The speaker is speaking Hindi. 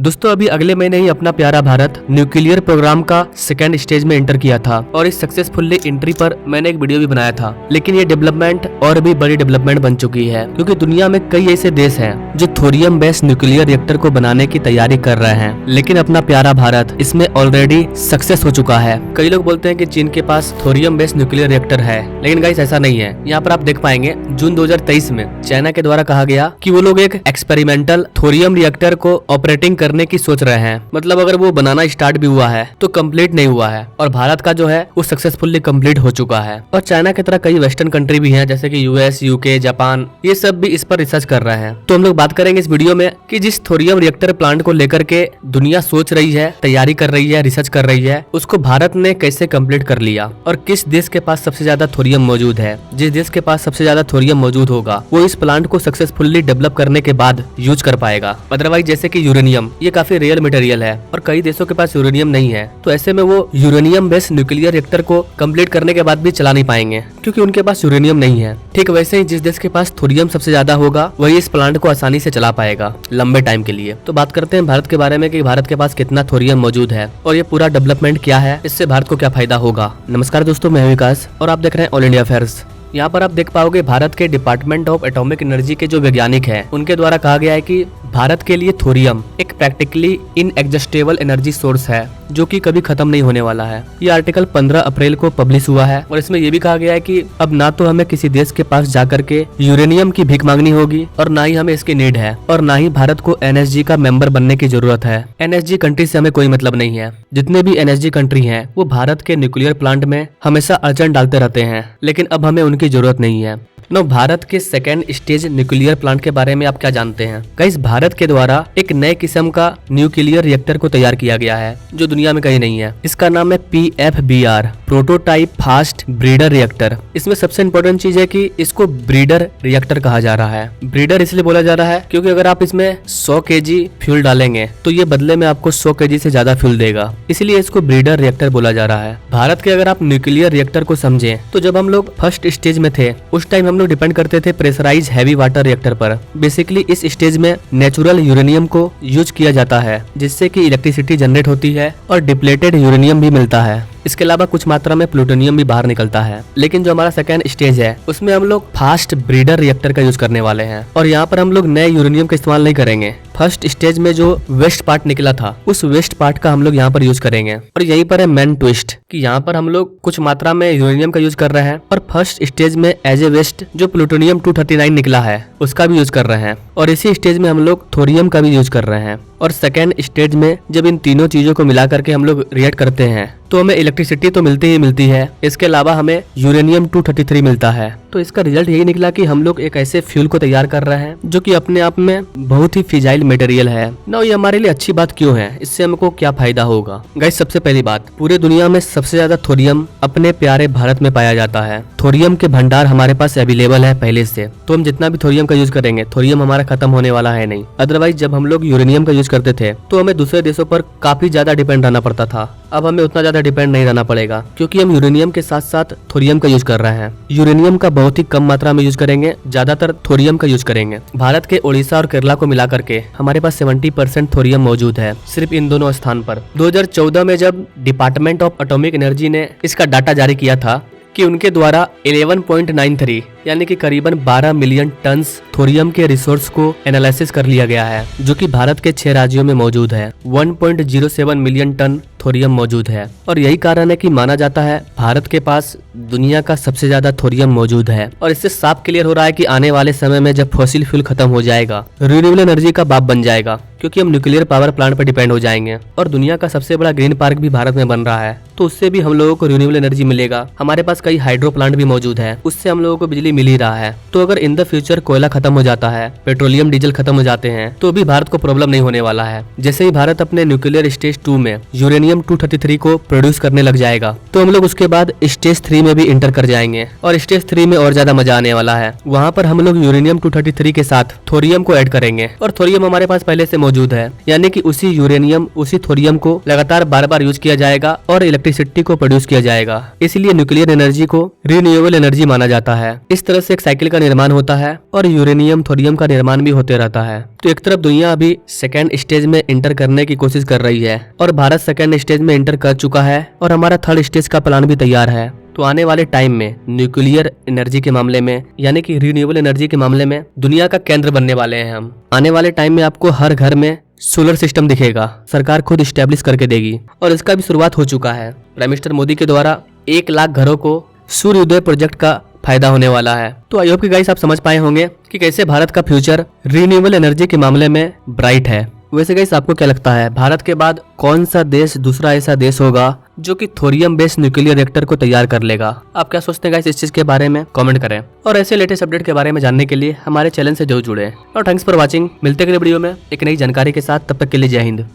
दोस्तों अभी अगले महीने ही अपना प्यारा भारत न्यूक्लियर प्रोग्राम का सेकेंड स्टेज में एंटर किया था और इस सक्सेसफुली एंट्री पर मैंने एक वीडियो भी बनाया था। लेकिन ये डेवलपमेंट और भी बड़ी डेवलपमेंट बन चुकी है क्योंकि दुनिया में कई ऐसे देश हैं जो थोरियम बेस्ड न्यूक्लियर रिएक्टर को बनाने की तैयारी कर रहे हैं, लेकिन अपना प्यारा भारत इसमें ऑलरेडी सक्सेस हो चुका है। कई लोग बोलते हैं कि चीन के पास थोरियम बेस्ड न्यूक्लियर रिएक्टर है, लेकिन गाइस ऐसा नहीं है। यहाँ पर आप देख पाएंगे जून 2023 में चाइना के द्वारा कहा गया कि वो लोग एक एक्सपेरिमेंटल थोरियम रिएक्टर को ऑपरेटिंग करने की सोच रहे हैं। मतलब अगर वो बनाना स्टार्ट भी हुआ है तो कंप्लीट नहीं हुआ है, और भारत का जो है वो सक्सेसफुली कंप्लीट हो चुका है। और चाइना की तरह कई वेस्टर्न कंट्री भी हैं जैसे कि यूएस, यूके, जापान, ये सब भी इस पर रिसर्च कर रहे हैं। तो हम लोग बात करेंगे इस वीडियो में कि जिस थोरियम रिएक्टर प्लांट को लेकर के दुनिया सोच रही है, तैयारी कर रही है, रिसर्च कर रही है, उसको भारत ने कैसे कंप्लीट कर लिया और किस देश के पास सबसे ज्यादा थोरियम मौजूद है। जिस देश के पास सबसे ज्यादा थोरियम मौजूद होगा वो इस प्लांट को सक्सेसफुली डेवलप करने के बाद यूज कर पाएगा। अदरवाइज जैसे कि यूरेनियम, ये काफी रेयर मटेरियल है और कई देशों के पास यूरेनियम नहीं है, तो ऐसे में वो यूरेनियम बेस्ड न्यूक्लियर रिएक्टर को कंप्लीट करने के बाद भी चला नहीं पाएंगे क्योंकि उनके पास यूरेनियम नहीं है। ठीक वैसे ही जिस देश के पास थोरियम सबसे ज्यादा होगा वही इस प्लांट को आसानी से चला पाएगा लंबे टाइम के लिए। तो बात करते हैं भारत के बारे में कि भारत के पास कितना थोरियम मौजूद है और ये पूरा डेवलपमेंट क्या है, इससे भारत को क्या फायदा होगा। नमस्कार दोस्तों, मैं विकास और आप देख रहे हैं ऑल इंडिया अफेयर्स। यहाँ पर आप देख पाओगे भारत के डिपार्टमेंट ऑफ एटॉमिक एनर्जी के जो वैज्ञानिक हैं उनके द्वारा कहा गया है कि भारत के लिए थोरियम एक प्रैक्टिकली इनएग्जॉस्टेबल एनर्जी सोर्स है जो कि कभी खत्म नहीं होने वाला है। ये आर्टिकल 15 अप्रैल को पब्लिश हुआ है और इसमें ये भी कहा गया है कि अब ना तो हमें किसी देश के पास जाकर के यूरेनियम की भीख मांगनी होगी और ना ही हमें इसकी नीड है, और ना ही भारत को एनएसजी का मेंबर बनने की जरूरत है। एनएसजी कंट्री से हमें कोई मतलब नहीं है। जितने भी एनएसजी कंट्री हैं वो भारत के न्यूक्लियर प्लांट में हमेशा अड़चन डालते रहते हैं, लेकिन अब हमें उनकी जरूरत नहीं है। नो, भारत के सेकेंड स्टेज न्यूक्लियर प्लांट के बारे में आप क्या जानते हैं? गाइस, भारत के द्वारा एक नए किस्म का न्यूक्लियर रिएक्टर को तैयार किया गया है जो दुनिया में कहीं नहीं है। इसका नाम है PFBR, prototype fast breeder reactor. इसमें सबसे इम्पोर्टेंट चीज है कि इसको ब्रीडर रिएक्टर कहा जा रहा है। ब्रीडर इसलिए बोला जा रहा है क्योंकि अगर आप इसमें 100 kg फ्यूल डालेंगे तो ये बदले में आपको 100 kg से ज्यादा फ्यूल देगा, इसलिए इसको ब्रीडर रिएक्टर बोला जा रहा है। भारत के अगर आप न्यूक्लियर रिएक्टर को समझें तो जब हम लोग फर्स्ट स्टेज में थे उस टाइम हम लोग डिपेंड करते थे प्रेशराइज हैवी वाटर रिएक्टर पर। बेसिकली इस स्टेज में नेचुरल यूरेनियम को यूज किया जाता है जिससे कि इलेक्ट्रिसिटी जनरेट होती है और डिप्लेटेड यूरेनियम भी मिलता है। इसके अलावा कुछ मात्रा में प्लूटोनियम भी बाहर निकलता है। लेकिन जो हमारा सेकेंड स्टेज है उसमें हम लोग फास्ट ब्रीडर रिएक्टर का यूज करने वाले हैं और यहाँ पर हम लोग नए यूरेनियम का इस्तेमाल नहीं करेंगे। फर्स्ट स्टेज में जो वेस्ट पार्ट निकला था उस वेस्ट पार्ट का हम लोग यहाँ पर यूज करेंगे, और यहीं पर है मेन ट्विस्ट कि यहाँ पर हम लोग कुछ मात्रा में यूरेनियम का यूज कर रहे हैं और फर्स्ट स्टेज में एज ए वेस्ट जो प्लूटोनियम 239 निकला है उसका भी यूज कर रहे हैं, और इसी स्टेज में हम लोग थोरियम का भी यूज कर रहे हैं। और सेकेंड स्टेज में जब इन तीनों चीजों को मिला करके हम लोग रिएक्ट करते हैं तो हमें इलेक्ट्रिसिटी तो मिलती ही मिलती है, इसके अलावा हमें यूरेनियम 233 मिलता है। तो इसका रिजल्ट यही निकला कि हम लोग एक ऐसे फ्यूल को तैयार कर रहे हैं जो कि अपने आप में बहुत ही फिजाइल मटेरियल है ना। ये हमारे लिए अच्छी बात क्यों है, इससे हमको क्या फायदा होगा? गाइस, सबसे पहली बात, पूरे दुनिया में सबसे ज्यादा थोरियम अपने प्यारे भारत में पाया जाता है। थोरियम के भंडार हमारे पास अवेलेबल है पहले से, तो हम जितना भी थोरियम का यूज करेंगे थोरियम हमारा खत्म होने वाला है नहीं। अदरवाइज जब हम लोग यूरेनियम का यूज करते थे तो हमें दूसरे देशों पर काफी ज्यादा डिपेंड रहना पड़ता था। अब हमें उतना ज्यादा डिपेंड नहीं रहना पड़ेगा क्योंकि हम यूरेनियम के साथ साथ थोरियम का यूज कर रहे हैं। यूरेनियम का बहुत ही कम मात्रा में यूज करेंगे, ज्यादातर थोरियम का यूज करेंगे। भारत के ओडिशा और केरला को मिला करके हमारे पास 70% थोरियम मौजूद है सिर्फ इन दोनों स्थान पर। 2014 में जब डिपार्टमेंट ऑफ एटॉमिक एनर्जी ने इसका डाटा जारी किया था कि उनके द्वारा 11.93 यानी कि करीबन 12 मिलियन टन थोरियम के रिसोर्स को एनालिसिस कर लिया गया है जो कि भारत के 6 राज्यों में मौजूद है। 1.07 मिलियन टन थोरियम मौजूद है, और यही कारण है कि माना जाता है भारत के पास दुनिया का सबसे ज्यादा थोरियम मौजूद है। और इससे साफ क्लियर हो रहा है कि आने वाले समय में जब फॉसिल फ्यूल खत्म हो जाएगा, रिन्यूएबल एनर्जी का बाप बन जाएगा क्योंकि हम न्यूक्लियर पावर प्लांट पर डिपेंड हो जाएंगे। और दुनिया का सबसे बड़ा ग्रीन पार्क भी भारत में बन रहा है, तो उससे भी हम लोगों को रिन्यूएबल एनर्जी मिलेगा। हमारे पास कई हाइड्रो प्लांट भी मौजूद है, उससे हम लोगों को बिजली मिल ही रहा है। तो अगर इन द फ्यूचर कोयला खत्म हो जाता है, पेट्रोलियम डीजल खत्म हो जाते हैं, तो भी भारत को प्रॉब्लम नहीं होने वाला है। जैसे ही भारत अपने न्यूक्लियर स्टेज 2 में यूरेनियम 233 को प्रोड्यूस करने लग जाएगा तो हम लोग उसके बाद स्टेज 3 में भी इंटर कर जाएंगे और स्टेज 3 में और ज्यादा मजा आने वाला है। वहाँ पर हम लोग यूरेनियम 233 के साथ थोरियम को ऐड करेंगे और थोरियम हमारे पास पहले से मौजूद है, यानी कि उसी यूरेनियम उसी थोरियम को लगातार बार बार यूज किया जाएगा और इलेक्ट्रिसिटी को प्रोड्यूस किया जाएगा। इसलिए न्यूक्लियर एनर्जी को रिन्यूएबल एनर्जी माना जाता है। इस तरह से एक साइकिल का निर्माण होता है और यूरेनियम थोरियम का निर्माण भी होते रहता है। तो एक तरफ दुनिया अभी सेकेंड स्टेज में इंटर करने की कोशिश कर रही है और भारत सेकेंड स्टेज में इंटर कर चुका है और हमारा थर्ड स्टेज का प्लान भी तैयार है। तो आने वाले टाइम में न्यूक्लियर एनर्जी के मामले में यानी कि रिन्यूएबल एनर्जी के मामले में दुनिया का केंद्र बनने वाले हैं हम। आने वाले टाइम में आपको हर घर में सोलर सिस्टम दिखेगा, सरकार खुद स्टैब्लिश करके देगी और इसका भी शुरुआत हो चुका है। प्राइम मिनिस्टर मोदी के द्वारा 1 लाख घरों को सूर्योदय प्रोजेक्ट का फायदा होने वाला है। तो आई होप कि गाइस आप समझ पाए होंगे कि कैसे भारत का फ्यूचर रिन्यूएबल एनर्जी के मामले में ब्राइट है। वैसे गाइस आपको क्या लगता है भारत के बाद कौन सा देश दूसरा ऐसा देश होगा जो कि थोरियम बेस्ड न्यूक्लियर रिएक्टर को तैयार कर लेगा? आप क्या सोचते हैं गाइस इस चीज के बारे में? कमेंट करें और ऐसे लेटेस्ट अपडेट के बारे में जानने के लिए हमारे चैनल से जरूर जुड़े और थैंक्स फॉर वॉचिंग। मिलते हैं अगले वीडियो में एक नई जानकारी के साथ, तब तक के लिए जय हिंद।